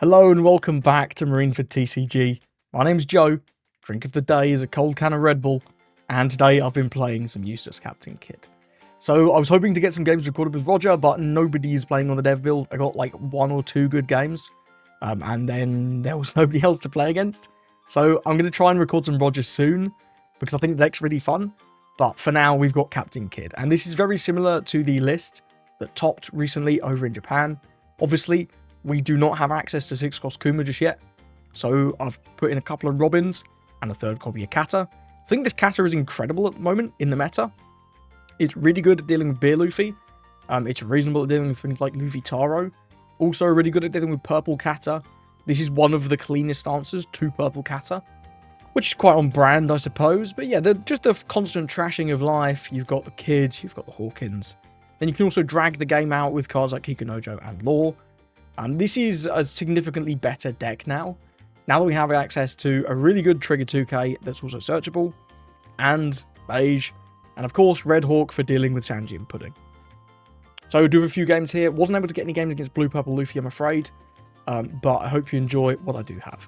Hello and welcome back to Marineford TCG. My name's Joe. Drink of the day is a cold can of Red Bull, and today I've been playing some Eustass Captain Kit. So I was hoping to get some games recorded with Roger, but nobody is playing on the dev build. I got like 1 or 2 good games, and then there was nobody else to play against. So I'm going to try and record some Roger soon, because I think the deck's really fun. But for now, we've got Captain Kid, and this is very similar to the list that topped recently over in Japan. Obviously, we do not have access to 6-cost Kuma just yet, so I've put in a couple of Robins and a third copy of Kata. I think this Kata is incredible at the moment in the meta. It's really good at dealing with Beer Luffy. It's reasonable at dealing with things like Luffy Taro. Also really good at dealing with Purple Kata. This is one of the cleanest answers to Purple Kata, which is quite on brand, I suppose. But yeah, they're just the constant trashing of life. You've got the Kids, you've got the Hawkins. Then you can also drag the game out with cards like Kikunojo and Law. This is a significantly better deck now. Now that we have access to a really good Trigger 2K that's also searchable, and Beige, and of course Red Hawk for dealing with Sanji and Pudding. So do a few games here. Wasn't able to get any games against Blue Purple Luffy, I'm afraid. But I hope you enjoy what I do have.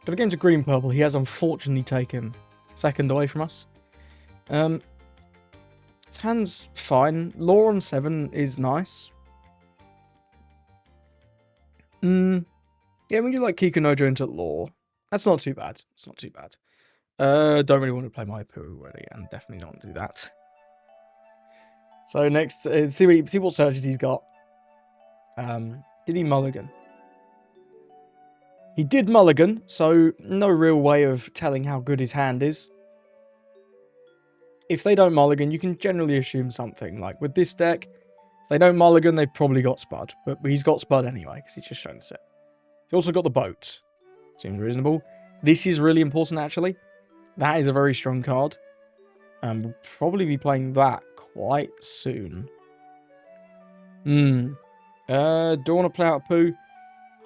Got a game to Green Purple. He has unfortunately taken second away from us. His hand's fine. Law on 7 is nice. Yeah, we do like Kikunojo into Law. That's not too bad. It's not too bad. Don't really want to play my Poo already, and definitely don't want to do that. So next, see what searches he's got. Did he mulligan? He did mulligan, so no real way of telling how good his hand is. If they don't mulligan, you can generally assume something. Like with this deck, if they don't mulligan, they've probably got Spud. But he's got Spud anyway, because he's just shown us it. He's also got the boat. Seems reasonable. This is really important, actually. That is a very strong card. We'll probably be playing that quite soon. Do I want to play out Poo?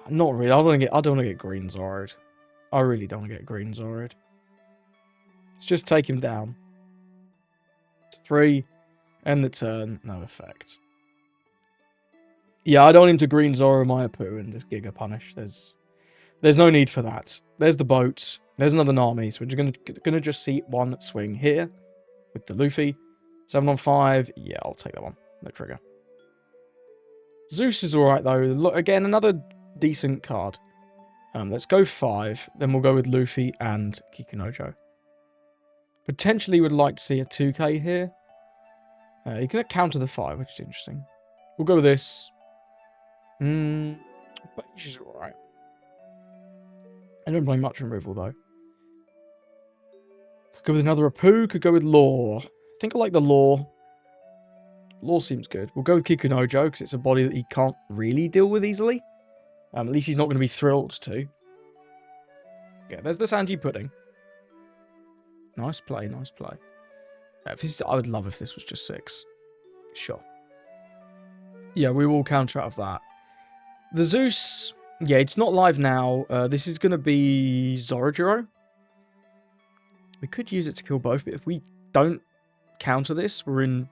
Not really. I don't want to get Green Zoro'd. I really don't want to get Green Zoro'd. Let's just take him down. 3. End the turn. No effect. Yeah, I don't want him to Green Zoro my Poo and just Giga Punish. There's no need for that. There's the boat. There's another Nami, so we're gonna just see one swing here with the Luffy. 7 on 5. Yeah, I'll take that one. No trigger. Zeus is alright though. Look, again, another decent card. Let's go 5. Then we'll go with Luffy and Kikunojo. Potentially would like to see a 2K here. You can counter the 5, which is interesting. We'll go with this. But she's alright. I don't play much removal though. Could go with another Apu, could go with Law. I think I like the Law. Law seems good. We'll go with Kikunojo because it's a body that he can't really deal with easily. At least he's not going to be thrilled to. Yeah, there's the Sanji Pudding. Nice play, nice play. I would love if this was just 6. Sure. Yeah, we will counter out of that. The Zeus, yeah, it's not live now. This is going to be Zorojiro. We could use it to kill both, but if we don't counter this, we're going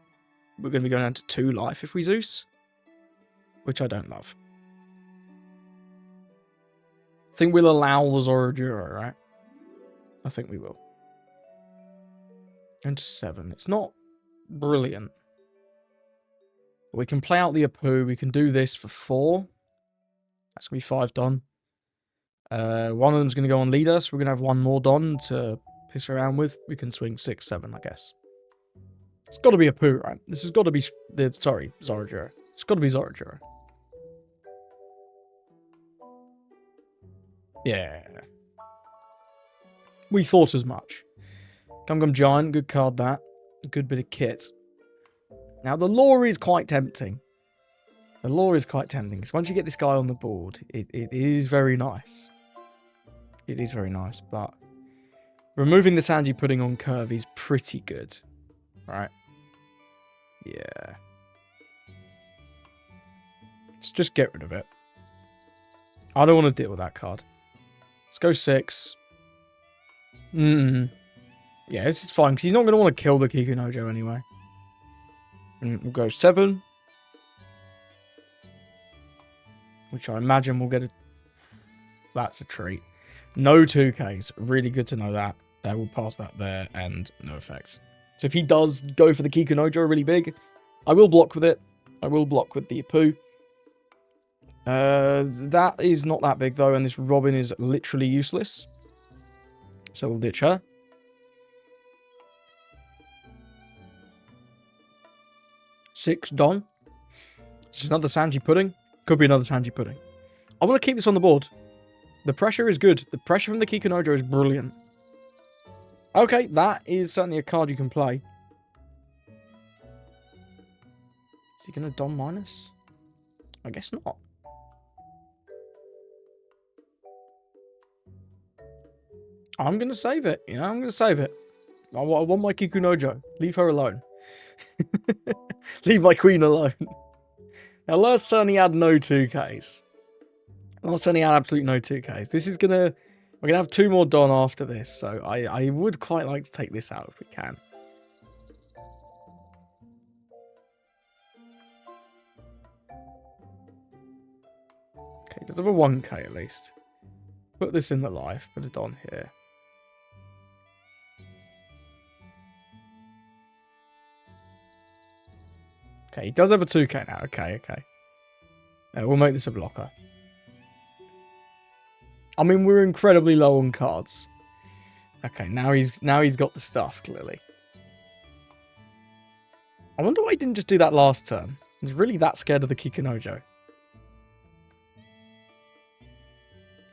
to be going down to 2 life if we Zeus, which I don't love. I think we'll allow the Zorojiro, right? I think we will. Into 7. It's not brilliant. We can play out the Apu. We can do this for 4. That's going to be 5 done. One of them's going to go on lead us. We're going to have 1 more Don to piss around with. We can swing 6, 7, I guess. It's got to be Apu, right? This has got to be... Sorry, Zorojiro. It's got to be Zorojiro. Yeah. We thought as much. Gum Giant, good card that. A good bit of kit. Now, the Law is quite tempting. The Law is quite tempting, because once you get this guy on the board, it is very nice. It is very nice, but removing the Sanji Pudding on curve is pretty good. Right? Yeah. Let's just get rid of it. I don't want to deal with that card. Let's go 6. Yeah, this is fine, because he's not going to want to kill the Kikunojo anyway. We'll go 7. which I imagine will get a... That's a treat. No 2Ks. Really good to know that. We'll pass that there, and no effects. So if he does go for the Kikunojo really big, I will block with it. I will block with the Apu. That is not that big, though, and this Robin is literally useless. So we'll ditch her. Six Don. This is another Sanji Pudding. Could be another Sanji Pudding. I want to keep this on the board. The pressure is good. The pressure from the Kikunojo is brilliant. Okay, that is certainly a card you can play. Is he going to Don minus? I guess not. I'm going to save it. You know, I'm going to save it. I want my Kikunojo. Leave her alone. Leave my queen alone. Now, last turn he had no 2Ks. Last turn he had absolutely no 2Ks. This is going to... We're going to have two more Don after this, so I would quite like to take this out if we can. Okay, let's have a 1K at least. Put this in the life, put a Don here. Okay, he does have a 2K now. Okay. We'll make this a blocker. I mean, we're incredibly low on cards. Okay, now he's got the stuff, clearly. I wonder why he didn't just do that last turn. He's really that scared of the Kikunojo.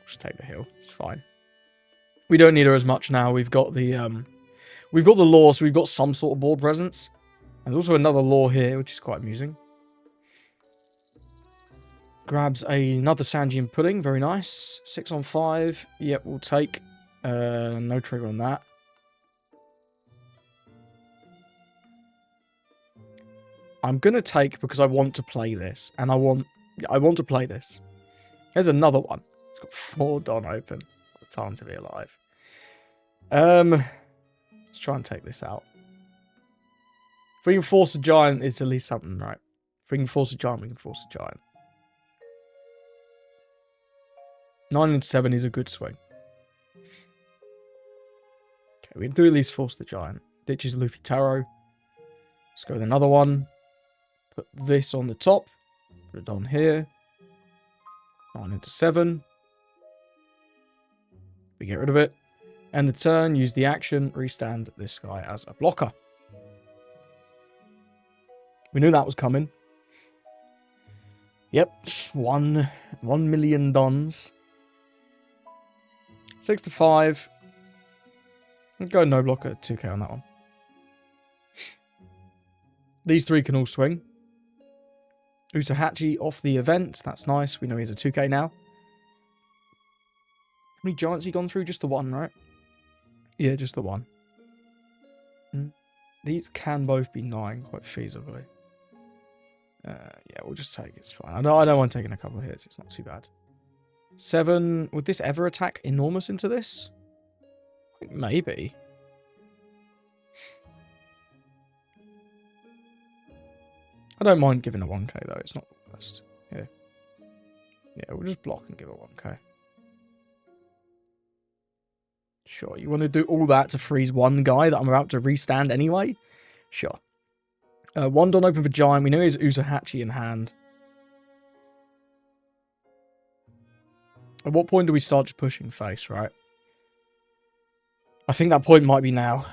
Just take the hill. It's fine. We don't need her as much now. We've got the law, so we've got some sort of board presence. There's also another law here, which is quite amusing. Grabs another Sanjian Pudding. Very nice. 6 on 5. Yep, we'll take. No trigger on that. I'm going to take because I want to play this. And I want to play this. There's another one. It's got 4 Don open. What a time to be alive. Let's try and take this out. If we can force a giant, it's at least something, right? If we can force a giant, we can force a giant. 9 and 7 is a good swing. Okay, we can do at least force the giant. Ditches Luffy Taro. Let's go with another one. Put this on the top. Put it on here. 9 into 7. We get rid of it. End the turn, use the action, restand this guy as a blocker. We knew that was coming. Yep, 1 million Dons. 6 to 5. Go no blocker, 2K on that one. These 3 can all swing. Usahachi off the event. That's nice. We know he's a 2K now. How many giants he gone through? Just the one, right? Yeah, just the one. These can both be 9 quite feasibly. Yeah, we'll just take it. It's fine. I don't want taking a couple of hits. It's not too bad. 7. Would this ever attack enormous into this? Maybe. I don't mind giving a 1K though. It's not the best. Yeah. Yeah, we'll just block and give a 1K. Sure, you want to do all that to freeze one guy that I'm about to restand anyway? Sure. 1 Don open for giant. We know he has Usahachi in hand. At what point do we start just pushing face, right? I think that point might be now.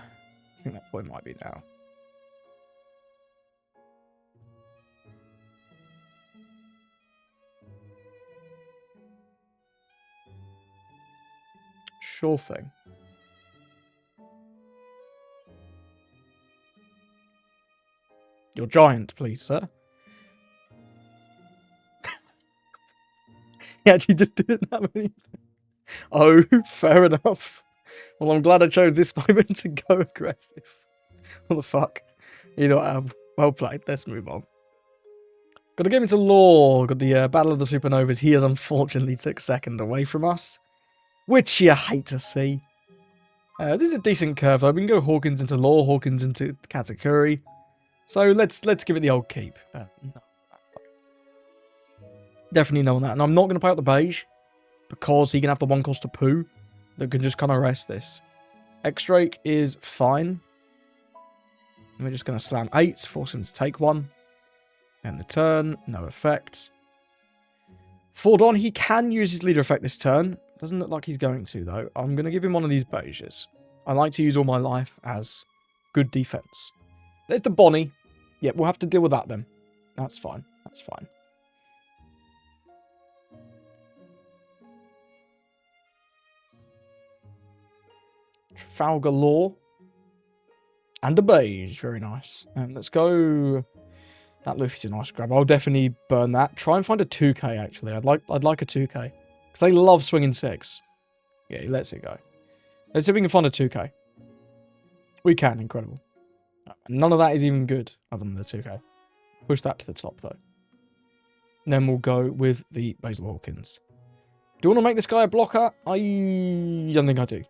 Sure thing. Your giant, please, sir. He actually just didn't have any. Oh, fair enough. Well, I'm glad I chose this moment to go aggressive. What the fuck? You know what? Well played. Let's move on. Got to get into lore. Got the Battle of the Supernovas. He has unfortunately took second away from us, which you hate to see. This is a decent curve. We can go Hawkins into lore, Hawkins into Katakuri. So let's give it the old keep. No. Definitely knowing that. And I'm not going to play out the beige because he can have the 1 cost to poo that can just kind of rest this. X-Drake is fine. And we're just going to slam 8, force him to take 1. End the turn, no effect. Fordon, he can use his leader effect this turn. Doesn't look like he's going to, though. I'm going to give him one of these beiges. I like to use all my life as good defense. There's the Bonnie. Yeah, we'll have to deal with that then. That's fine. That's fine. Trafalgar Law. And a beige. Very nice. Let's go. That Luffy's a nice grab. I'll definitely burn that. Try and find a 2k, actually. I'd like a 2k. Because they love swinging 6. Yeah, he lets it go. Let's see if we can find a 2k. We can. Incredible. None of that is even good, other than the 2k. Push that to the top, though. And then we'll go with the Basil Hawkins. Do you want to make this guy a blocker? I don't think I do.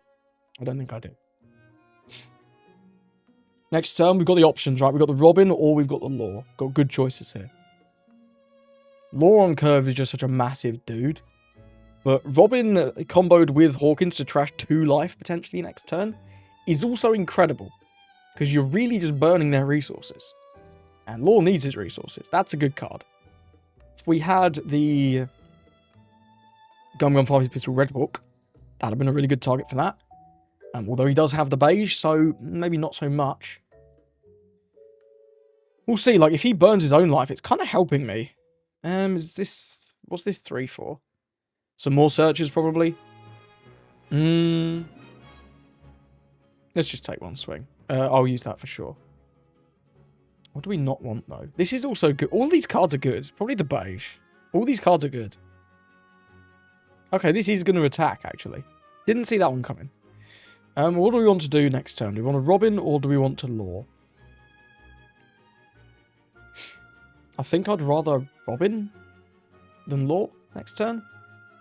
I don't think I do. Next turn, we've got the options, right? We've got the Robin or we've got the Law. Got good choices here. Law on curve is just such a massive dude. But Robin comboed with Hawkins to trash 2 life potentially next turn is also incredible. Because you're really just burning their resources. And Law needs his resources. That's a good card. If we had the Gun 5 Pistol Red Book, that'd have been a really good target for that. Although he does have the beige, so maybe not so much. We'll see, like, if he burns his own life, it's kind of helping me. Is this... What's this 3 for? Some more searches, probably. Let's just take 1 swing. I'll use that for sure. What do we not want, though? This is also good. All these cards are good. Probably the beige. All these cards are good. Okay, this is going to attack, actually. Didn't see that one coming. What do we want to do next turn? Do we want to Robin or do we want to Law? I think I'd rather Robin than Law next turn.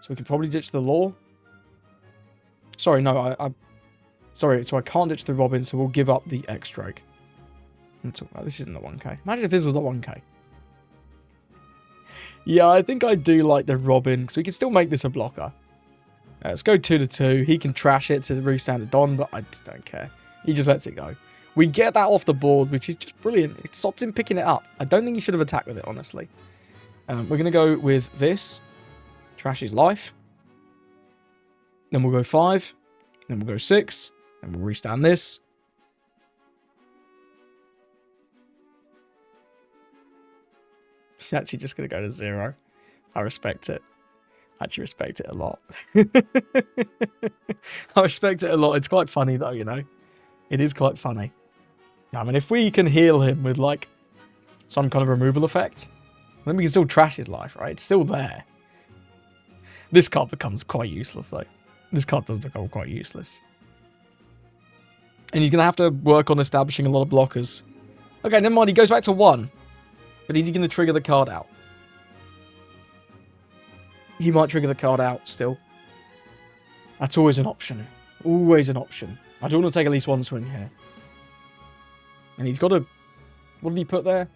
So we can probably ditch the Law. Sorry, no, Sorry, so I can't ditch the Robin, so we'll give up the X-Drake. This isn't the 1k. Imagine if this was the 1k. Yeah, I think I do like the Robin, because we can still make this a blocker. Let's go 2-2. He can trash it to restand it on, but I just don't care. He just lets it go. We get that off the board, which is just brilliant. It stops him picking it up. I don't think he should have attacked with it, honestly. We're going to go with this. Trash his life. Then we'll go 5. Then we'll go 6. Then we'll restand this. He's actually just going to go to 0. I respect it. I actually respect it a lot. I respect it a lot. It's quite funny, though, you know. It is quite funny. I mean, if we can heal him with, like, some kind of removal effect, then we can still trash his life, right? It's still there. This card becomes quite useless, though. This card does become quite useless. And he's going to have to work on establishing a lot of blockers. Okay, never mind. He goes back to 1. But is he going to trigger the card out? He might trigger the card out still. That's always an option. Always an option. I do want to take at least 1 swing here. And he's got to... What did he put there?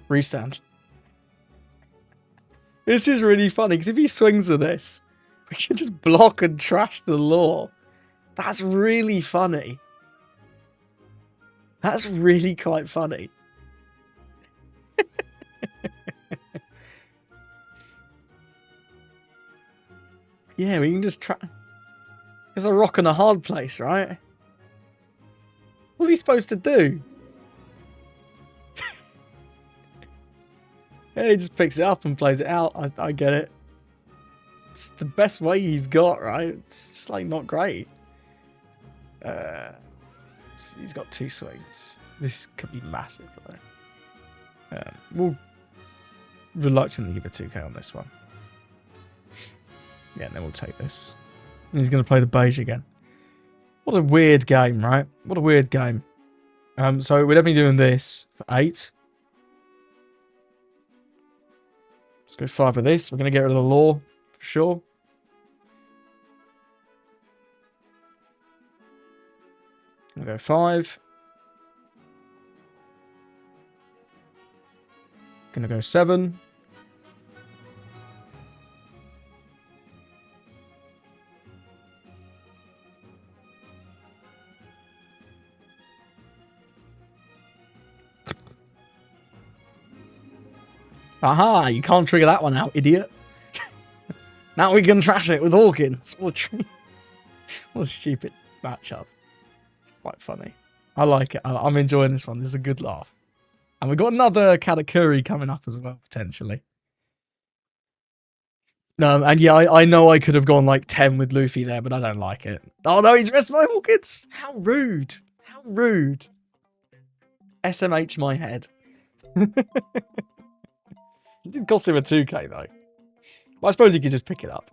Restand. This is really funny, because if he swings with this, we can just block and trash the Law. That's really funny. That's really quite funny. Yeah, we can just try... It's a rock and a hard place, right? What's he supposed to do? Yeah, he just picks it up and plays it out. I get it. It's the best way he's got, right? It's just, like, not great. He's got 2 swings. This could be massive, though. We'll reluctantly give a 2k on this one. Yeah, and then we'll take this. And he's going to play the beige again. What a weird game, right? What a weird game. So we're definitely doing this for 8. Let's go 5 of this. We're going to get rid of the Law, for sure. We'll go 5. Going to go 7. Aha, you can't trigger that one out, idiot. Now we can trash it with Hawkins. What a stupid matchup. It's quite funny. I like it. I'm enjoying this one. This is a good laugh. And we've got another Katakuri coming up as well, potentially. And yeah, I know I could have gone like 10 with Luffy there, but I don't like it. Oh no, he's rested my Hawkins. How rude. How rude. SMH my head. It did cost him a 2k though. But I suppose he could just pick it up.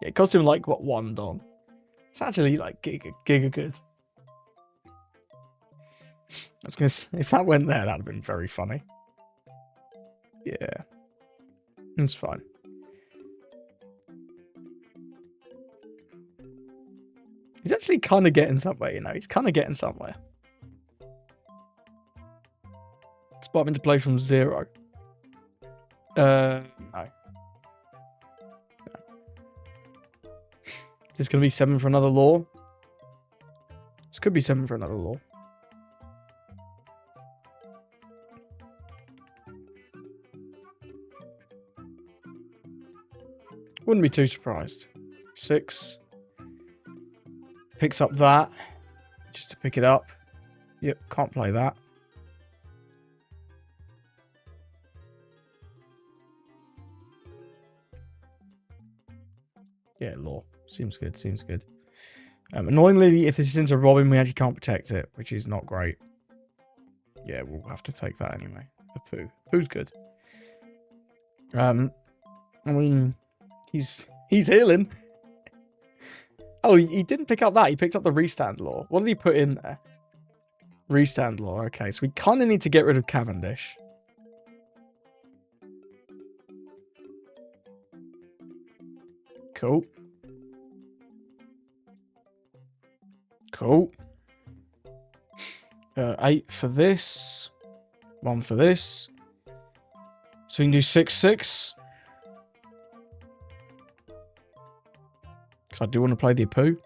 Yeah, it cost him like, what, 1 Don. It's actually like giga good. I was going to say, if that went there, that would have been very funny. Yeah. It's fine. He's actually kind of getting somewhere, you know. He's kind of getting somewhere. Spot him into play from 0. No. Is this going to be 7 for another law? This could be 7 for another law. Wouldn't be too surprised. 6. Picks up that. Just to pick it up. Yep, can't play that. Yeah, law. Seems good, seems good. Annoyingly, if this is into Robin, we actually can't protect it, which is not great. Yeah, we'll have to take that anyway. A poo. Poo's good. I mean, he's healing. Oh, he didn't pick up that. He picked up the restand law. What did he put in there? Restand law. Okay, so we kind of need to get rid of Cavendish. Cool. Cool. 8 for this. 1 for this. So we can do 6-6. Because I do want to play the Apu.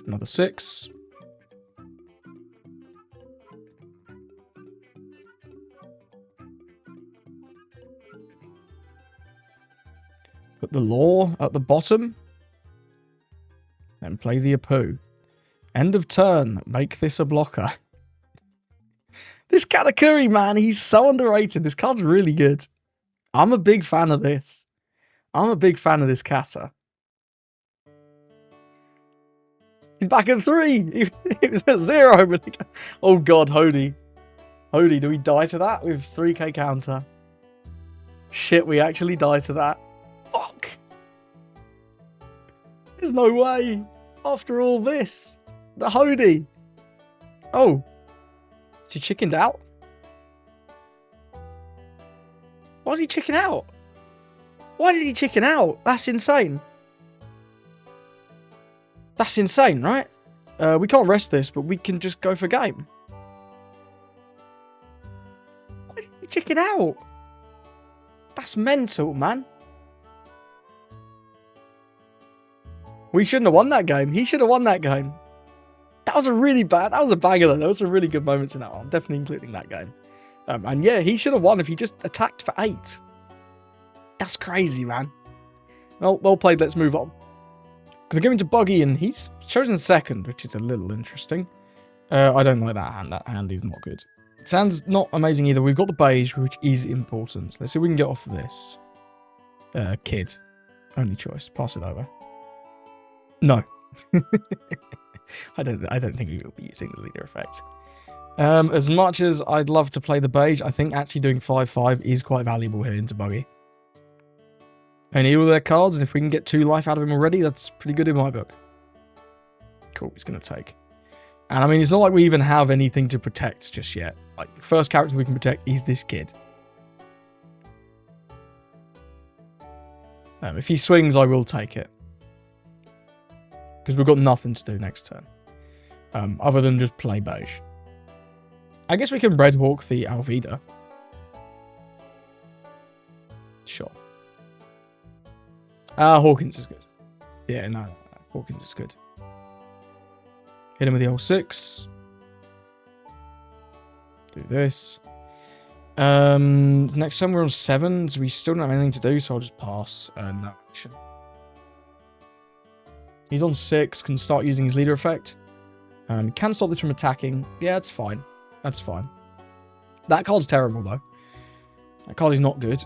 Another 6. Put the law at the bottom. Then play the Apu. End of turn. Make this a blocker. This Katakuri, man, he's so underrated. This card's really good. I'm a big fan of this. I'm a big fan of this Kata. He's back at 3. He was at 0. But oh god, Hody. Hody, do we die to that with 3k counter? Shit, we actually die to that. Fuck. There's no way. After all this. The Hody. Oh. Is he chickened out? Why did he chicken out? Why did he chicken out? That's insane. That's insane, right? We can't rest this, but we can just go for game. Why did he chicken out? That's mental, man. We shouldn't have won that game. He should have won that game. That was a really bad... That was a banger, though. There was some really good moments in that one. I'm definitely including that game. And yeah, he should have won if he just attacked for 8. That's crazy, man. Well played. Let's move on. Gonna give him to Buggy, and he's chosen 2nd, which is a little interesting. I don't like that hand. That hand is not good. It sounds not amazing either. We've got the beige, which is important. Let's see if we can get off of this. Kid. Only choice. Pass it over. No. I don't think we will be using the leader effect. As much as I'd love to play the beige, I think actually doing 5-5 is quite valuable here into Buggy. I need all their cards, and if we can get 2 life out of him already, that's pretty good in my book. Cool, he's going to take. And I mean, it's not like we even have anything to protect just yet. Like, the first character we can protect is this kid. If he swings, I will take it. Because we've got nothing to do next turn. Other than just play beige. I guess we can Red Hawk the Alvida. Sure. Hawkins is good. Yeah, no. Hawkins is good. Hit him with the L6. Do this. Next time we're on 7s. We still don't have anything to do, so I'll just pass. No action. He's on 6. Can start using his leader effect. Can stop this from attacking. Yeah, that's fine. That's fine. That card's terrible, though. That card is not good.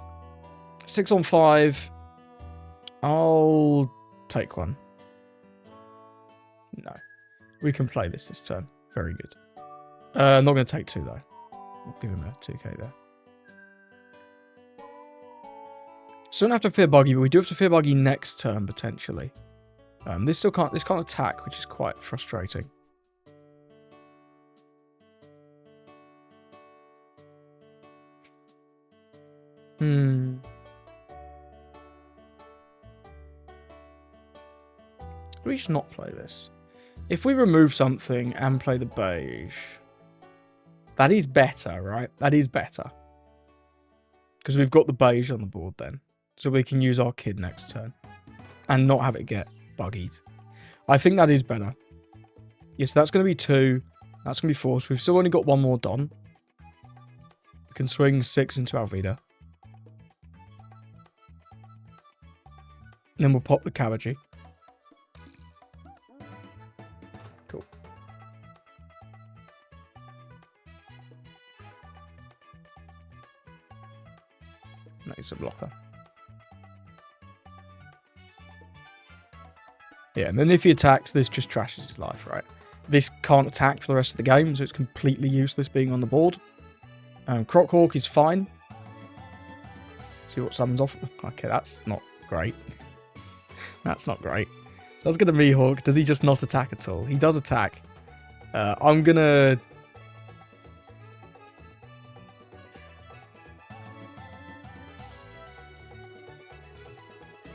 6 on 5. I'll take one. No. We can play this turn. Very good. Not going to take 2, though. We'll give him a 2k there. So we don't have to fear Buggy, but we do have to fear Buggy next turn, potentially. This can't attack, which is quite frustrating. We should not play this. If we remove something and play the beige, that is better, right? That is better. Because we've got the beige on the board then. So we can use our kid next turn. And not have it get buggied. I think that is better. Yes, that's going to be 2. That's going to be 4. So we've still only got one more Don. We can swing 6 into Alvida. Then we'll pop the Cabbagey. Cool. Nice, a blocker. Yeah, and then if he attacks, this just trashes his life, right? This can't attack for the rest of the game, so it's completely useless being on the board. Crockhawk is fine. See what summons off. Okay, that's not great. That's not great. Does get a Mihawk. Does he just not attack at all? He does attack. I'm gonna...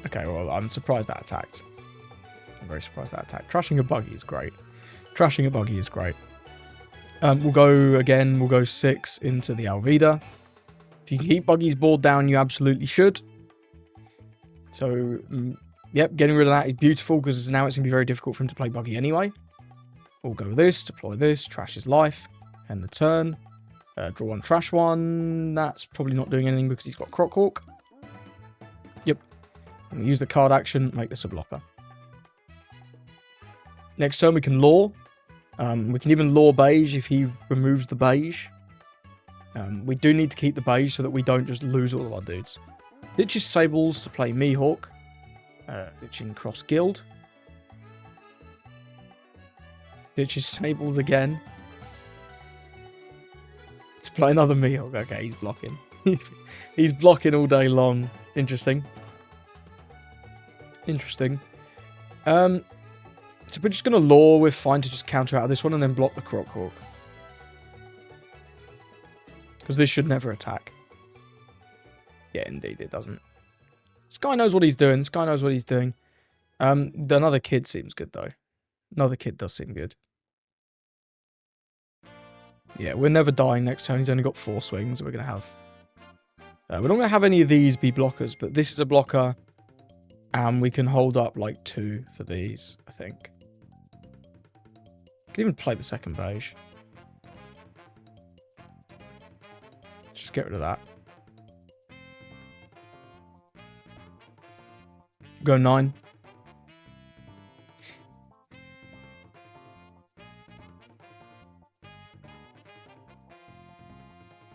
Okay, well, I'm surprised that attacked. I'm very surprised that attacked. Trashing a Buggy is great. Trashing a Buggy is great. We'll go again. We'll go 6 into the Alvida. If you can keep Buggy's board down, you absolutely should. So, yep, getting rid of that is beautiful because now it's going to be very difficult for him to play Buggy anyway. We'll go with this, deploy this, trash his life, end the turn. Draw 1, trash 1. That's probably not doing anything because he's got Crockhawk. Yep. And we use the card action, make this a blocker. Next turn we can lure. We can even lure beige if he removes the beige. We do need to keep the beige so that we don't just lose all of our dudes. Ditches Sables to play Mihawk. Ditching Cross Guild. Ditches Sables again. To play another Mihawk. Okay, he's blocking. He's blocking all day long. Interesting. Interesting. So we're just going to lure. We're fine to just counter out of this one and then block the Crockhawk. Because this should never attack. Yeah, indeed, it doesn't. This guy knows what he's doing. This guy knows what he's doing. Another kid seems good, though. Another kid does seem good. Yeah, we're never dying next turn. He's only got 4 swings. We're going to have... we're not going to have any of these be blockers, but this is a blocker. And we can hold up, like, 2 for these, I think. Can even play the second beige. Just get rid of that. Go 9.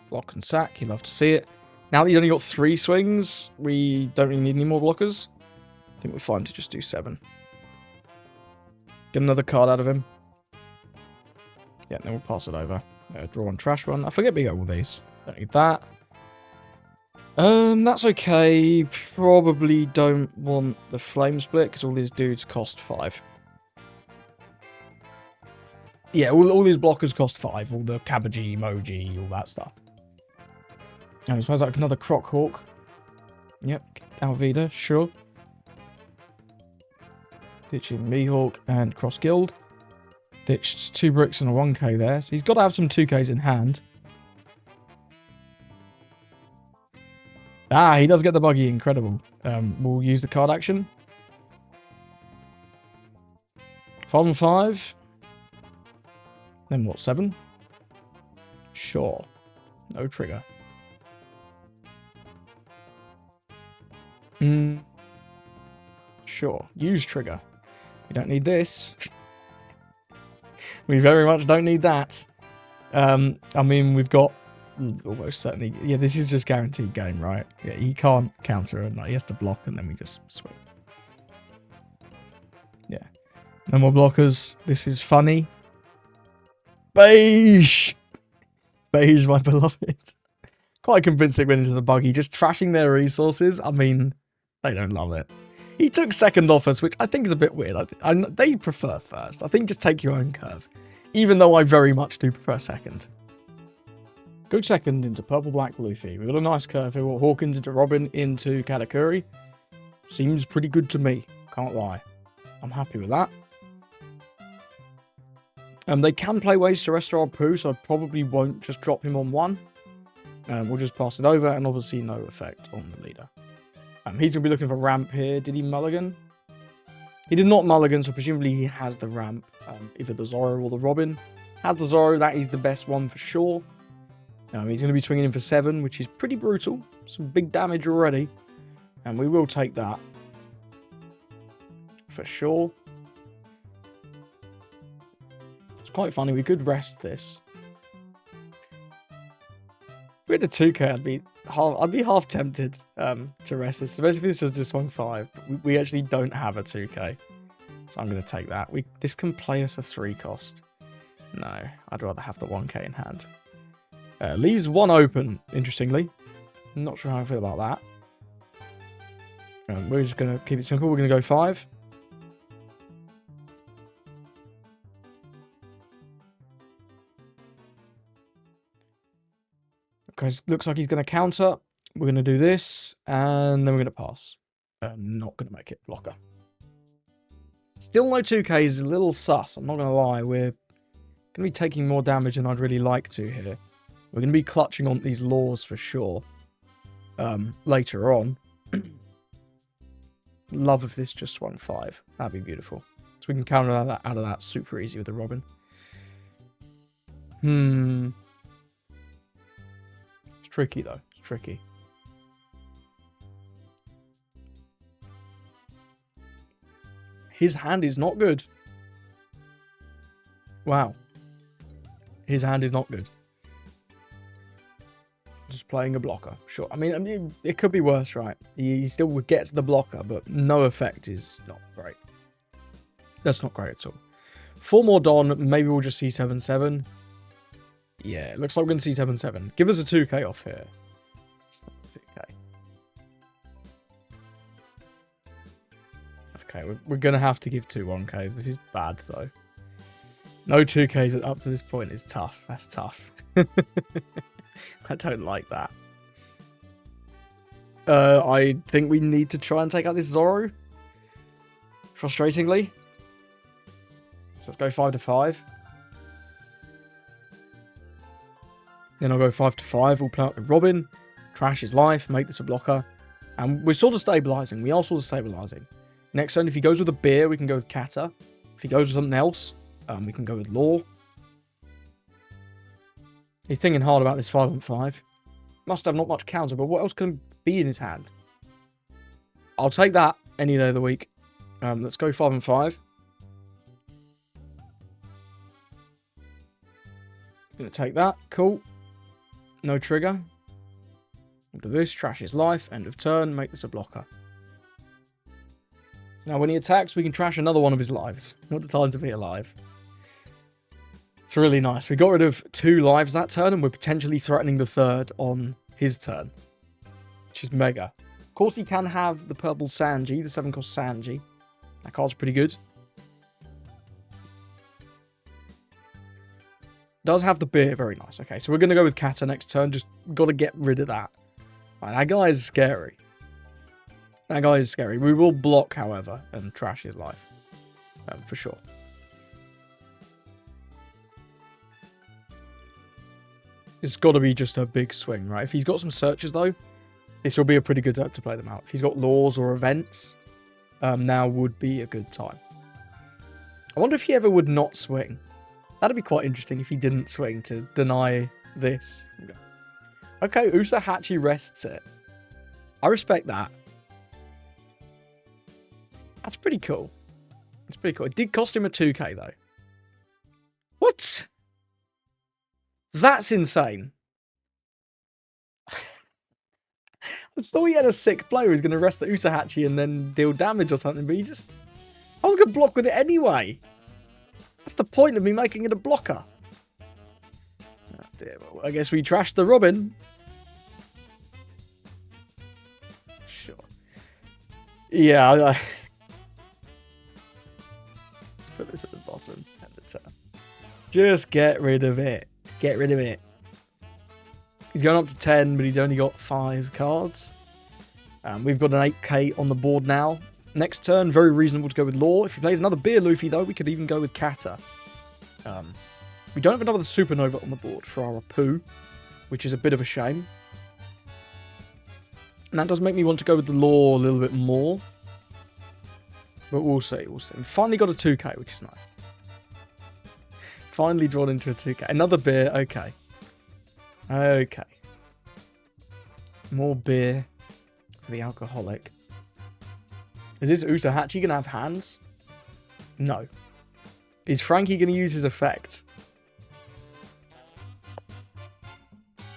Block and sack. You love to see it. Now that he's only got 3 swings, we don't really need any more blockers. I think we're fine to just do 7. Get another card out of him. Yeah, then we'll pass it over. Draw 1, trash 1. I forget we got all these. Don't need that. That's okay. Probably don't want the flame split because all these dudes cost 5. Yeah, all these blockers cost 5. All the Cabbagey, emoji, all that stuff. I suppose like another Crockhawk. Yep, Alvida, sure. Ditching Mihawk and Cross Guild. Ditched 2 bricks and a 1k there. So he's got to have some 2ks in hand. Ah, he does get the Buggy. Incredible. We'll use the card action. 5 on 5. Then what, 7? Sure. No trigger. Sure. Use trigger. We don't need this. We very much don't need that. I mean, we've got almost certainly... Yeah, this is just guaranteed game, right? Yeah, he can't counter and he has to block and then we just swing. Yeah. No more blockers. This is funny. Beige! Beige, my beloved. Quite convincing went into the Buggy. Just trashing their resources. I mean, they don't love it. He took second off us, which I think is a bit weird. They prefer first. I think just take your own curve. Even though I very much do prefer second. Go second into purple-black Luffy. We've got a nice curve here. We'll Hawkins into Robin into Katakuri. Seems pretty good to me. Can't lie. I'm happy with that. They can play ways to restore our poo, so I probably won't just drop him on 1. We'll just pass it over, and obviously no effect on the leader. He's going to be looking for ramp here. Did he mulligan? He did not mulligan, so presumably he has the ramp. Either the Zoro or the Robin. Has the Zoro, that is the best one for sure. He's going to be swinging in for 7, which is pretty brutal. Some big damage already. And we will take that. For sure. It's quite funny, we could rest this. If we had a 2k, I'd be half tempted to rest this, especially if this was just swung 5. But we actually don't have a 2k, so I'm going to take that. This can play us a 3 cost. No, I'd rather have the 1k in hand. Leaves 1 open, interestingly. Not sure how I feel about that. We're just going to keep it simple. We're going to go 5. Because looks like he's going to counter. We're going to do this, and then we're going to pass. Not going to make it. Blocker. Still no 2k is a little sus. I'm not going to lie. We're going to be taking more damage than I'd really like to here. We're going to be clutching on these laws for sure. Later on. Love if this just swung 5. That'd be beautiful. So we can counter that out of that super easy with the Robin. Tricky though, it's tricky. His hand is not good. Wow. His hand is not good. Just playing a blocker, sure. I mean, it could be worse, right? He still gets the blocker, but no effect is not great. That's not great at all. 4 more Don, maybe we'll just see 7-7. Yeah, it looks like we're going to see 7-7. Give us a 2k off here. 2k. Okay, we're going to have to give 2 1ks. This is bad, though. No 2ks up to this point is tough. That's tough. I don't like that. I think we need to try and take out this Zoro. Frustratingly. So let's go 5-5. Then I'll go 5-5. We'll play out the Robin. Trash his life. Make this a blocker. And we're sort of stabilising. We are sort of stabilising. Next turn, if he goes with a beer, we can go with Kata. If he goes with something else, we can go with Law. He's thinking hard about this 5-on-5. Must have not much counter, but what else can be in his hand? I'll take that any day of the week. Let's go 5-on-5. Gonna take that. Cool. No trigger. We'll do this. Trash his life. End of turn. Make this a blocker. Now, when he attacks, we can trash another one of his lives. Not the time to be alive. It's really nice. We got rid of 2 lives that turn, and we're potentially threatening the 3rd on his turn. Which is mega. Of course, he can have the purple Sanji, the 7-cost Sanji. That card's pretty good. Does have the beer, very nice. Okay, so we're going to go with Kata next turn. Just got to get rid of that. Right, that guy is scary. That guy is scary. We will block, however, and trash his life. For sure. It's got to be just a big swing, right? If he's got some searches, though, this will be a pretty good time to play them out. If he's got laws or events, now would be a good time. I wonder if he ever would not swing. That'd be quite interesting if he didn't swing to deny this. Okay, Usahachi rests it. I respect that. That's pretty cool. That's pretty cool. It did cost him a 2k though. What? That's insane. I thought he had a sick player who was going to rest the Usahachi and then deal damage or something, but he just... I was going to block with it anyway. That's the point of me making it a blocker. Oh dear, well, I guess we trashed the Robin. Sure. Yeah, let's put this at the bottom at the top. Just get rid of it. Get rid of it. He's going up to 10, but he's only got 5 cards. We've got an 8k on the board now. Next turn, very reasonable to go with Law. If he plays another Beer Luffy, though, we could even go with Kata. We don't have another Supernova on the board for our Poo, which is a bit of a shame. And that does make me want to go with the Law a little bit more. But we'll see, we'll see. We finally got a 2k, which is nice. Finally drawn into a 2k. Another beer, okay. Okay. More beer for the alcoholic. Is this Usahachi going to have hands? No. Is Frankie going to use his effect?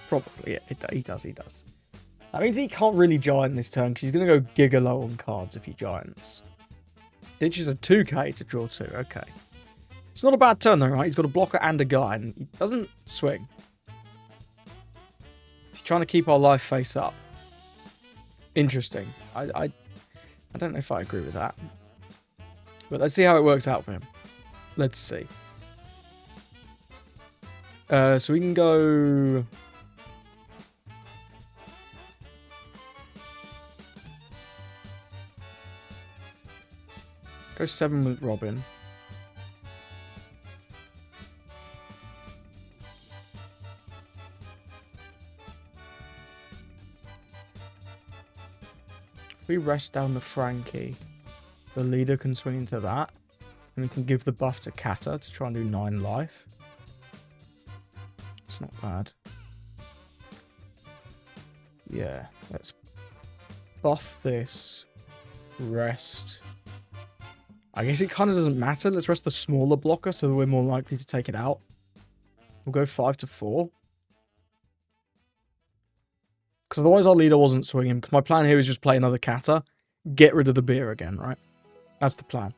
Probably, yeah. He does. That means he can't really giant this turn because he's going to go giga low on cards if he giants. Ditches a 2k to draw 2. Okay. It's not a bad turn though, right? He's got a blocker and a guy and he doesn't swing. He's trying to keep our life face up. Interesting. I don't know if I agree with that. But let's see how it works out for him. Let's see. So we can go... Go 7 with Robin. If we rest down the Frankie, the leader can swing into that. And we can give the buff to Kata to try and do 9 life. It's not bad. Yeah, let's buff this. Rest. I guess it kind of doesn't matter. Let's rest the smaller blocker so that we're more likely to take it out. We'll go 5 to 4. Because otherwise our leader wasn't swinging. Because my plan here is just play another Kata. Get rid of the beer again, right? That's the plan.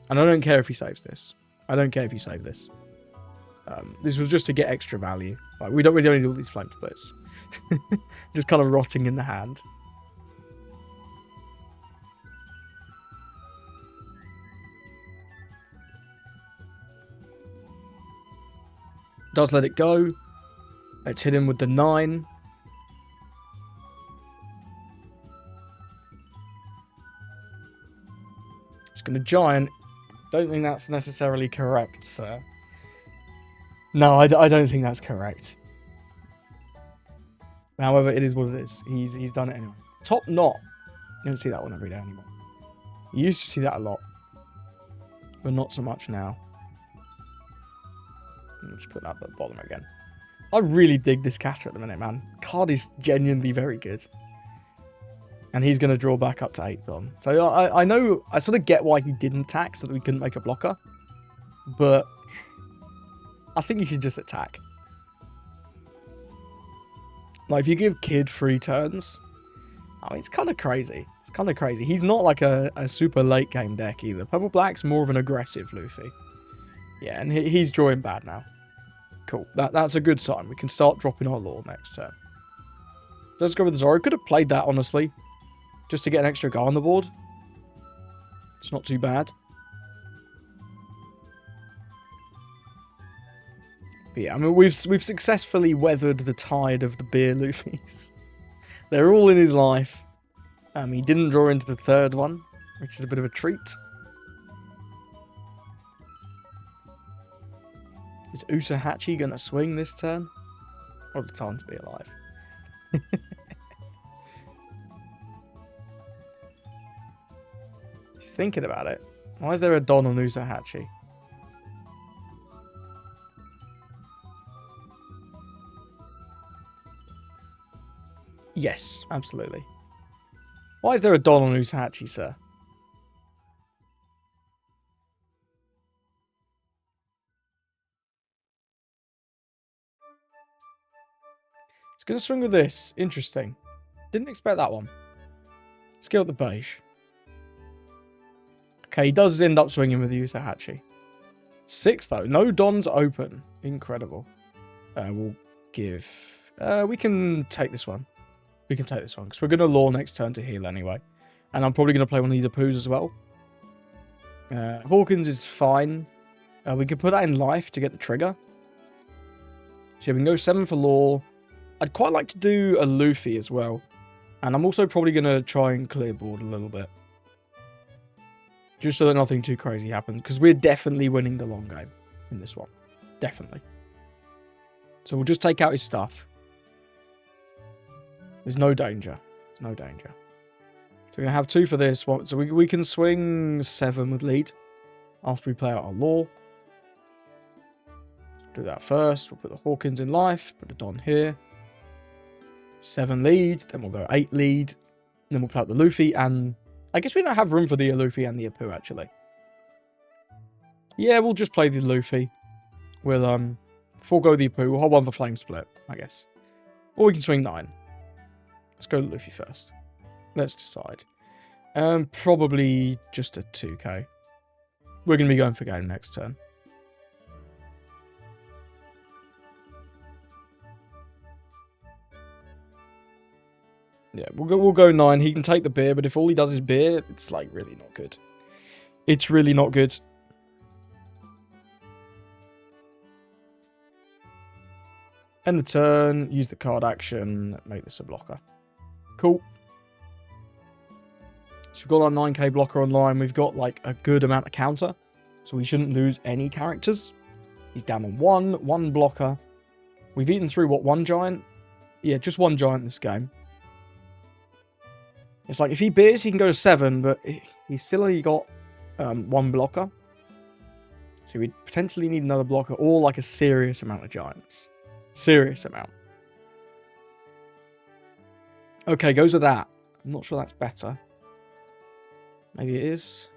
And I don't care if he saves this. I don't care if you save this. This was just to get extra value. Like, we don't need all these flame splits. Just kind of rotting in the hand. Does let it go. Let's hit him with the 9. Just going to giant. Don't think that's necessarily correct, sir. No, I don't think that's correct. However, it is what it is. He's done it anyway. Top knot. You don't see that one every day anymore. You used to see that a lot. But not so much now. I'll just put that at the bottom again. I really dig this Kata at the minute, man. Card is genuinely very good. And he's going to draw back up to 8 gone. So I know, I sort of get why he didn't attack so that we couldn't make a blocker. But I think you should just attack. Like, if you give Kid 3 turns, I mean, it's kind of crazy. It's kind of crazy. He's not like a super late game deck either. Purple Black's more of an aggressive Luffy. Yeah, and he's drawing bad now. Cool. That's a good sign. We can start dropping our Law next turn. Let's go with Zoro. Could have played that, honestly. Just to get an extra guy on the board. It's not too bad. But yeah, I mean, we've successfully weathered the tide of the beer Luffys. They're all in his life. He didn't draw into the 3rd one, which is a bit of a treat. Is Usahachi going to swing this turn? What a time to be alive. He's thinking about it. Why is there a Don on Usahachi? Yes, absolutely. Why is there a Don on Usahachi, sir? It's going to swing with this. Interesting. Didn't expect that one. Skill the beige. Okay, he does end up swinging with the Usahachi. 6, though. No Dons open. Incredible. We'll give... we can take this one. We can take this one, because we're going to lure next turn to heal anyway. And I'm probably going to play one of these Apus as well. Hawkins is fine. We could put that in life to get the trigger. So we can go 7 for lore. I'd quite like to do a Luffy as well. And I'm also probably going to try and clear board a little bit. Just so that nothing too crazy happens. Because we're definitely winning the long game in this one. Definitely. So we'll just take out his stuff. There's no danger. There's no danger. So we're going to have 2 for this one. So we can swing 7 with lead. After we play out our lore. Do that first. We'll put the Hawkins in life. Put the Don here. 7 lead. Then we'll go 8 lead. And then we'll play out the Luffy. And I guess we don't have room for the Luffy and the Apu, actually. Yeah, we'll just play the Luffy. We'll forego the Apu. We'll hold 1 for Flame Split, I guess. Or we can swing 9. Let's go Luffy first. Let's decide. Probably just a 2k. We're going to be going for game next turn. Yeah, we'll go 9. He can take the beer, but if all he does is beer, it's like really not good. It's really not good. End the turn, use the card action, make this a blocker. Cool. So we've got our 9k blocker online. We've got like a good amount of counter. So we shouldn't lose any characters. He's down on 1 blocker. We've eaten through, what, 1 giant? Yeah, just 1 giant this game. It's like, if he beers, he can go to 7, but he's still only got 1 blocker. So we'd potentially need another blocker, or like a serious amount of giants. Serious amount. Okay, goes with that. I'm not sure that's better. Maybe it is.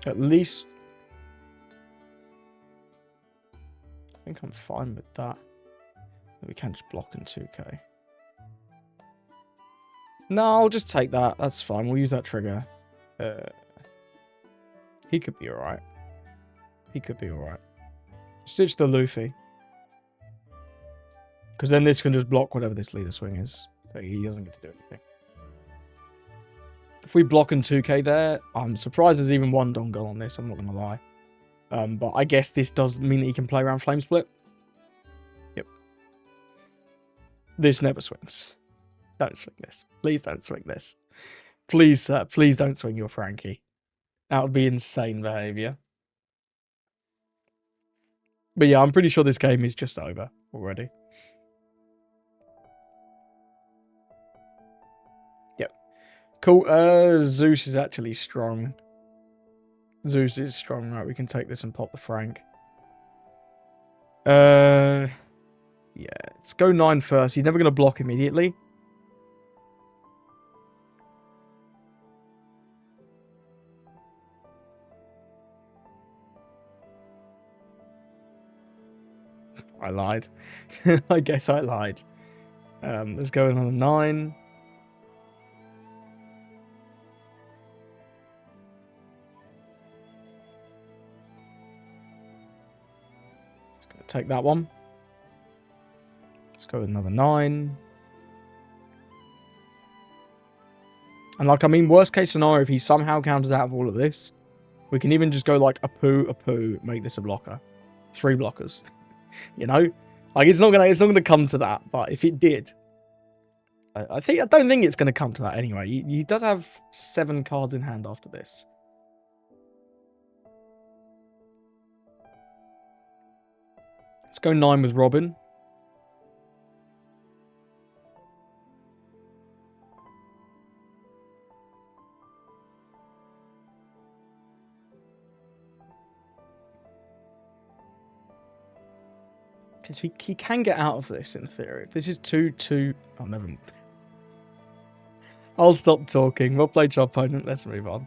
At least... I think I'm fine with that. We can just block in 2k. No, I'll just take that. That's fine. We'll use that trigger. He could be alright. He could be alright. Stitch the Luffy. Because then this can just block whatever this leader swing is. So he doesn't get to do anything. If we block in 2k there, I'm surprised there's even 1 dongle on this, I'm not going to lie. But I guess this does mean that he can play around Flame Split. Yep. This never swings. Don't swing this. Please don't swing this. Please, sir, please don't swing your Frankie. That would be insane behaviour. But yeah, I'm pretty sure this game is just over already. Yep. Cool. Zeus is actually strong. Zeus is strong. Right, we can take this and pop the Frank. Yeah, let's go 9 first. He's never going to block immediately. I lied. I guess I lied. Let's go another 9. Just gonna take that one. Let's go with another 9. And like, I mean, worst case scenario, if he somehow counters out of all of this, we can even just go like a poo, make this a blocker. 3 blockers. You know? Like, it's not gonna come to that, but if it did, I don't think it's gonna come to that anyway. He does have 7 cards in hand after this. Let's go 9 with Robin. Because he can get out of this in theory. This is 2-2. Oh, never mind. I'll stop talking. Well played to our opponent. Let's move on.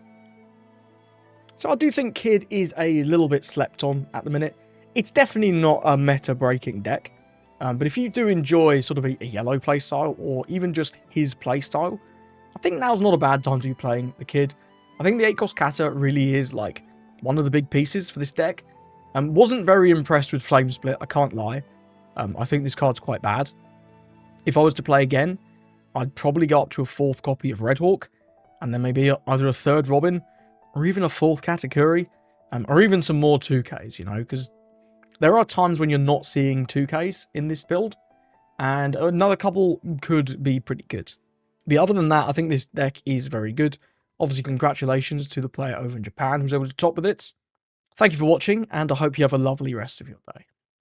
So I do think Kid is a little bit slept on at the minute. It's definitely not a meta-breaking deck. But if you do enjoy sort of a yellow playstyle, or even just his playstyle, I think now's not a bad time to be playing the Kid. I think the 8-cost Kata really is like one of the big pieces for this deck. Wasn't very impressed with Flame Split, I can't lie. I think this card's quite bad. If I was to play again, I'd probably go up to a 4th copy of Red Hawk, and then maybe either a 3rd Robin, or even a 4th Katakuri, or even some more 2Ks, you know, because there are times when you're not seeing 2Ks in this build, and another couple could be pretty good. But other than that, I think this deck is very good. Obviously, congratulations to the player over in Japan who was able to top with it. Thank you for watching, and I hope you have a lovely rest of your day.